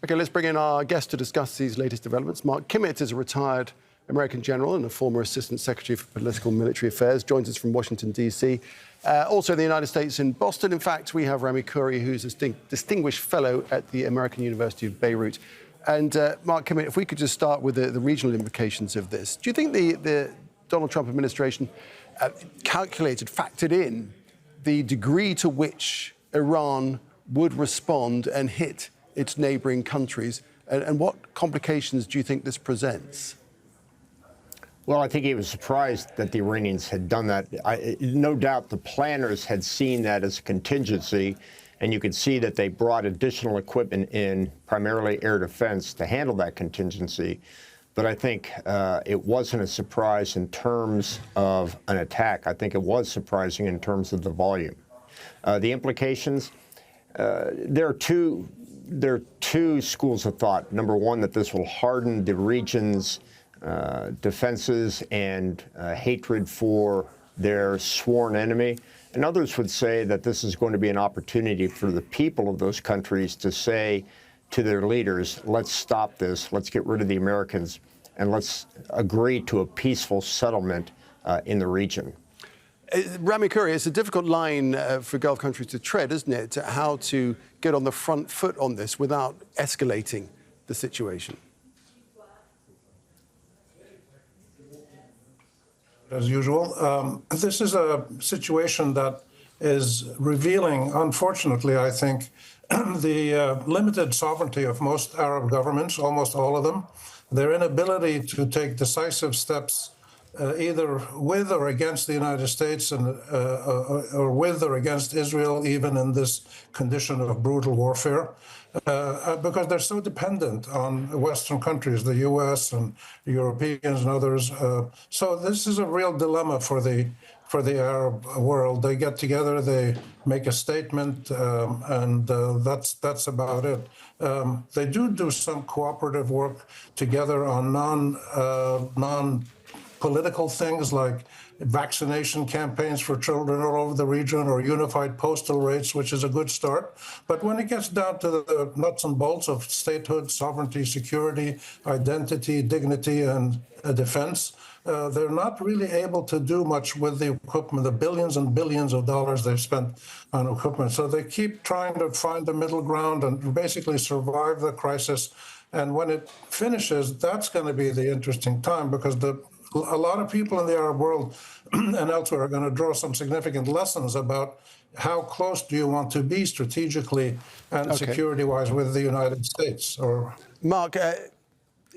OK, let's bring in our guest to discuss these latest developments. Mark Kimmitt is a retired American general and a former Assistant Secretary for Political and Military Affairs, joins us from Washington, D.C. Also in the United States, in Boston, in fact, we have Rami Khouri, who's a distinguished fellow at the American University of Beirut. And Mark Kimmitt, if we could just start with the regional implications of this. Do you think the Donald Trump administration factored in the degree to which Iran would respond and hit its neighbouring countries? And what complications do you think this presents? Well, I think he was surprised that the Iranians had done that. No doubt the planners had seen that as a contingency, and you could see that they brought additional equipment in, primarily air defense, to handle that contingency. But I think it wasn't a surprise in terms of an attack. I think it was surprising in terms of the volume. The implications, there are two schools of thought. Number one, that this will harden the region's defenses and hatred for their sworn enemy. And others would say that this is going to be an opportunity for the people of those countries to say to their leaders, let's stop this, let's get rid of the Americans, and let's agree to a peaceful settlement in the region. Rami Khouri, it's a difficult line for Gulf countries to tread, isn't it? How to get on the front foot on this without escalating the situation. As usual, this is a situation that is revealing, unfortunately, I think, the limited sovereignty of most Arab governments, almost all of them, their inability to take decisive steps either with or against the United States or with or against Israel, even in this condition of brutal warfare, because they're so dependent on Western countries, the U.S. and Europeans and others. So this is a real dilemma for the Arab world. They get together, they make a statement, and that's about it. They do some cooperative work together on non-political things like vaccination campaigns for children all over the region or unified postal rates, which is a good start. But when it gets down to the nuts and bolts of statehood, sovereignty, security, identity, dignity, and defense, they're not really able to do much with the equipment, the billions and billions of dollars they've spent on equipment. So they keep trying to find the middle ground and basically survive the crisis. And when it finishes, that's going to be the interesting time, because a lot of people in the Arab world and elsewhere are going to draw some significant lessons about how close do you want to be strategically and security-wise with the United States. Or Mark,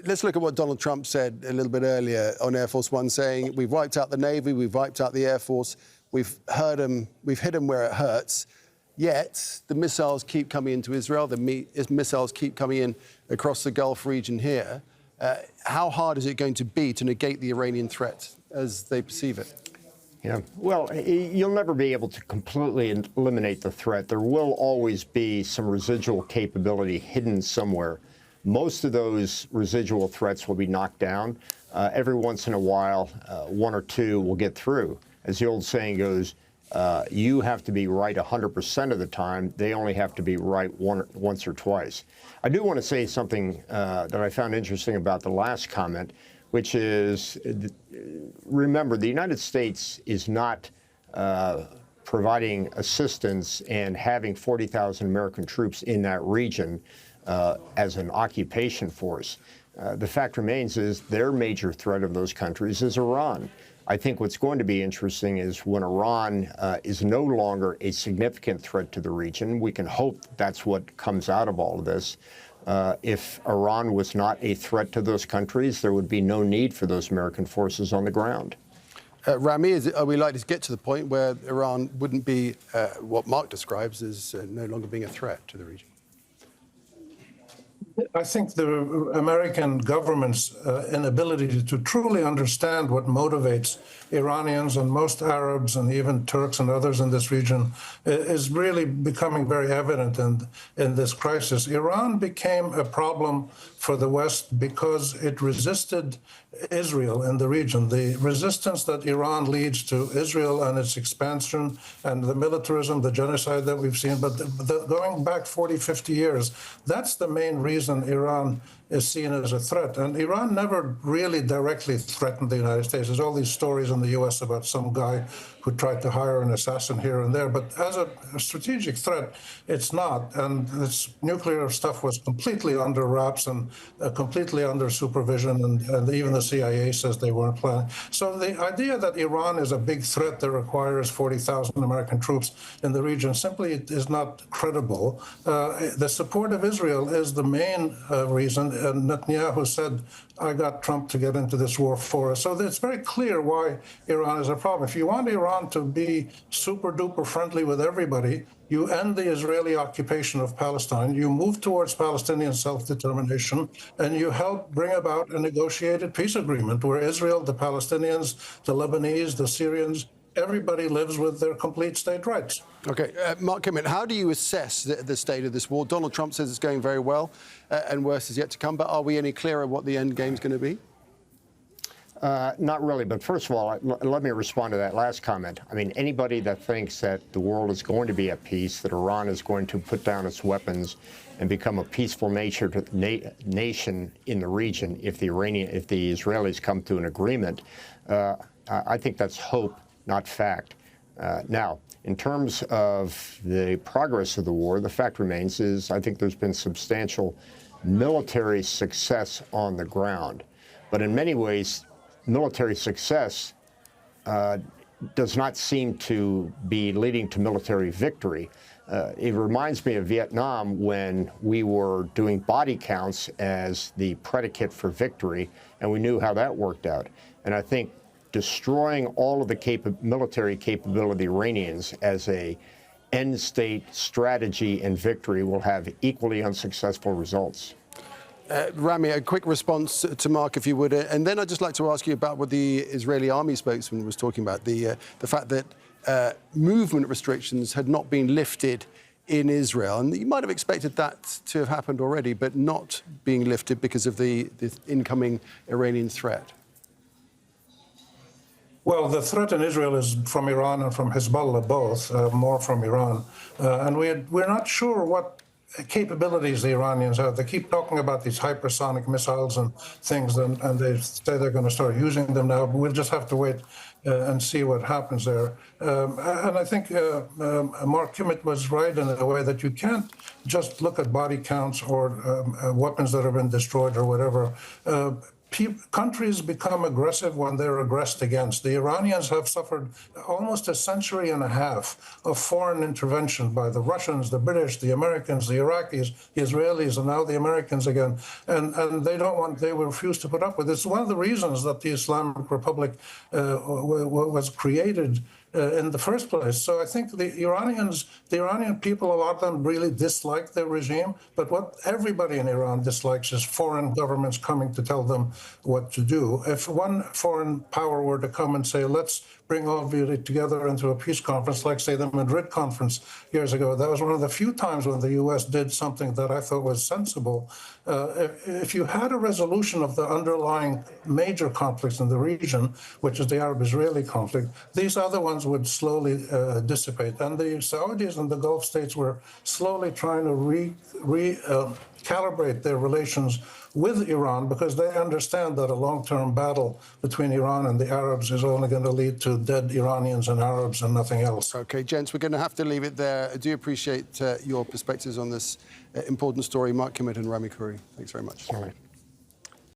let's look at what Donald Trump said a little bit earlier on Air Force One, saying we've wiped out the Navy, we've wiped out the Air Force, we've hit them where it hurts. Yet the missiles keep coming into Israel, the missiles keep coming in across the Gulf region here. How hard is it going to be to negate the Iranian threat as they perceive it? Yeah, well, you'll never be able to completely eliminate the threat. There will always be some residual capability hidden somewhere. Most of those residual threats will be knocked down. Every once in a while, one or two will get through. As the old saying goes, you have to be right 100% of the time. They only have to be right once or twice. I do want to say something that I found interesting about the last comment, which is, remember, the United States is not providing assistance and having 40,000 American troops in that region as an occupation force. The fact remains is their major threat of those countries is Iran. I think what's going to be interesting is when Iran is no longer a significant threat to the region. We can hope that's what comes out of all of this. If Iran was not a threat to those countries, there would be no need for those American forces on the ground. Rami, are we likely to get to the point where Iran wouldn't be what Mark describes as no longer being a threat to the region? I think the American government's inability to truly understand what motivates Iranians and most Arabs and even Turks and others in this region is really becoming very evident in this crisis. Iran became a problem for the West because it resisted Israel in the region. The resistance that Iran leads to Israel and its expansion and the militarism, the genocide that we've seen, but going back 40, 50 years, that's the main reason reason Iran is seen as a threat. And Iran never really directly threatened the United States. There's all these stories in the U.S. about some guy who tried to hire an assassin here and there. But as a strategic threat, it's not. And this nuclear stuff was completely under wraps and completely under supervision. And even the CIA says they weren't planning. So the idea that Iran is a big threat that requires 40,000 American troops in the region simply is not credible. The support of Israel is the main reason. And Netanyahu said, I got Trump to get into this war for us. So it's very clear why Iran is a problem. If you want Iran to be super duper friendly with everybody, you end the Israeli occupation of Palestine, you move towards Palestinian self-determination, and you help bring about a negotiated peace agreement where Israel, the Palestinians, the Lebanese, the Syrians, everybody lives with their complete state rights. OK, Mark Kimmett, how do you assess the state of this war? Donald Trump says it's going very well and worse is yet to come, but are we any clearer what the end game's going to be? Not really, but first of all, let me respond to that last comment. I mean, anybody that thinks that the world is going to be at peace, that Iran is going to put down its weapons and become a peaceful nation in the region if the Israelis come to an agreement, I think that's hope, not fact. Now, in terms of the progress of the war, the fact remains is I think there's been substantial military success on the ground. But in many ways, military success does not seem to be leading to military victory. It reminds me of Vietnam when we were doing body counts as the predicate for victory, and we knew how that worked out. And I think destroying all of the military capability of the Iranians as a end state strategy and victory will have equally unsuccessful results. Rami, a quick response to Mark, if you would. And then I'd just like to ask you about what the Israeli army spokesman was talking about, the fact that movement restrictions had not been lifted in Israel. And you might have expected that to have happened already, but not being lifted because of the incoming Iranian threat. Well, the threat in Israel is from Iran and from Hezbollah both, more from Iran. And we're not sure what capabilities the Iranians have. They keep talking about these hypersonic missiles and things, and they say they're going to start using them now. But we'll just have to wait and see what happens there. And I think Mark Kimmett was right in a way that you can't just look at body counts or weapons that have been destroyed or whatever. Countries become aggressive when they're aggressed against. The Iranians have suffered almost a century and a half of foreign intervention by the Russians, the British, the Americans, the Iraqis, the Israelis, and now the Americans again. And they refuse to put up with it. It's one of the reasons that the Islamic Republic was created in the first place. So I think the Iranian people, a lot of them really dislike their regime. But what everybody in Iran dislikes is foreign governments coming to tell them what to do. If one foreign power were to come and say, let's bring all of you together into a peace conference, like, say, the Madrid conference years ago, that was one of the few times when the U.S. did something that I thought was sensible. If you had a resolution of the underlying major conflicts in the region, which is the Arab-Israeli conflict, these other ones would slowly dissipate. And the Saudis and the Gulf states were slowly trying to calibrate their relations with Iran because they understand that a long-term battle between Iran and the Arabs is only going to lead to dead Iranians and Arabs and nothing else. OK, gents, we're going to have to leave it there. I do appreciate your perspectives on this important story. Mark Kimmett and Rami Khouri, thanks very much. All right.